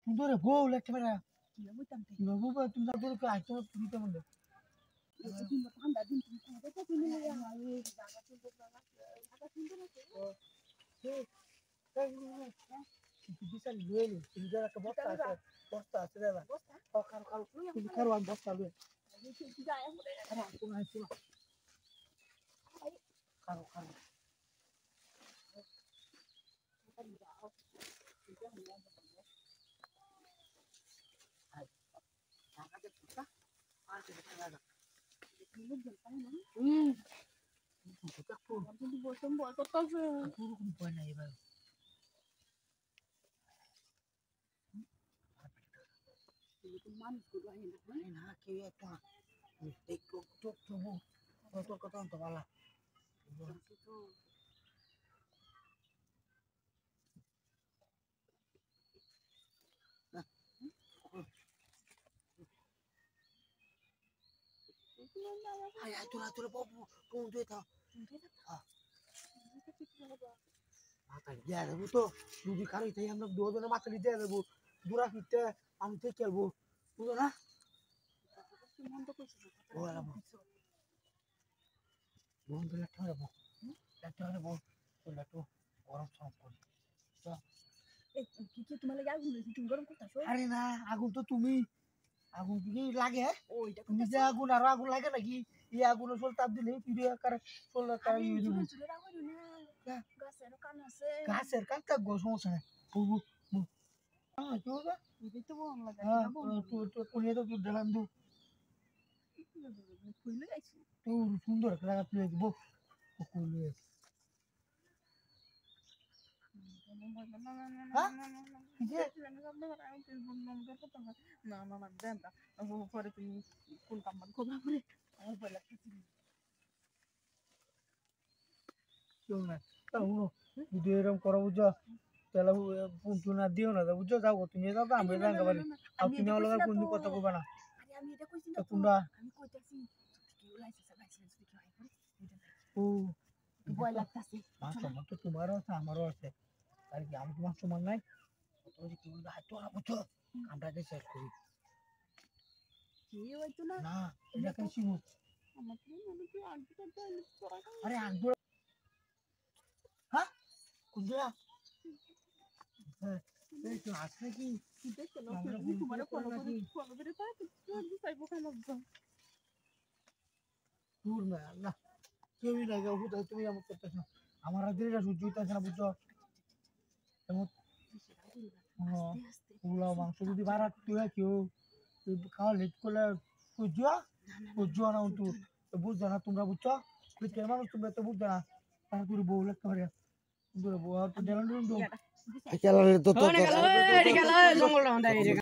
সুন্দর বউ লাগতে পারে কি বলতাম কি বাবু তুমি না বলে আইতো তুমি তো বলে দিন ঠান্ডা দিন তুমি কোথায় থেকে নিয়ে যাও এই জায়গা সুন্দর জায়গা আছে বিশাল লইলো তুমি যারা একটা বস্তা আছে দাদা বস্তা খাও তুমি খাও আমি বস্তা লই আরে কোন আইছো খাও Ay, তোরা কোন তুই থাক মাথা দিয়া দেবো তো যদি কারো তাই আমরা দুজনে মাথা দিয়ে দেবো দূরা ফিরতে আমি তো খেলবো বুঝো না বন্ধু লাগতে হবে লাগতে গরম সব করি কি তোমার লাগে আগুন হইছে তুমি গরম করতেছো আরে না আগুন তো তুমি আগুন কি লাগে ওইটা তুমি যে আগুন আর আগুন লাগে নাকি এই আগুন সোল তাপ দিলে পিড়ে কার সোল কার ইয়ে দিব গাছের কান তা গো সমস্যা নাই বুবু কি হবে এই তো বল লাগে তো কোনে তো দিলাম দু কইলে আইছি তো সুন্দর লাগা তুই দিব কইলে হ্যাঁ না দেন না পরে তুমি কোন কাম করবা পরে আমার ভয় লাগতেছে কেউ না তাহলে যদি এরকম করা বুঝো তাহলে পুঁটু না দিও না বুঝছো যাও তুমি যাও তো আমরা যাঙ্গা বাড়ি আর তুমি আমার লগে কোন কথা কইবা না আরে আমি এটা কইছি না তোমরা আমি কইতাছি কি লাইসেন্স কি হয় ও ভয় লাগতাছে মাছ তো তোমারও আছে আমারও আছে আর কি আমি তোমার সমান নাই তুমি কি বলবা হাত তোলা বুঝছো আমরা যে সেট করি কি হইতো না না এটা কেন শিবু আমার কি মনে কি আগে তো আরে আগে হ্যাঁ কুন্দরা হ্যাঁ এই তো আসলে কি দেখো না তোমার ফলো করে তা তুই চাইবো কেন দূর না না কেউই না গো হুদা তুমি আমার করতেছ না আমার দিলটা সহ্য হইতাছে না বুঝছো এমন পুলাও মাংস যদি বাড়া তুই কেউ খাওয়া লেট করলে বুঝছো না তো বুঝছো না তোমরা বুঝছো বুঝছো মানুষ তোমরা তো বুঝছো না তারা তোর বউ লাগতে পারে বউ আর তো জঙ্গল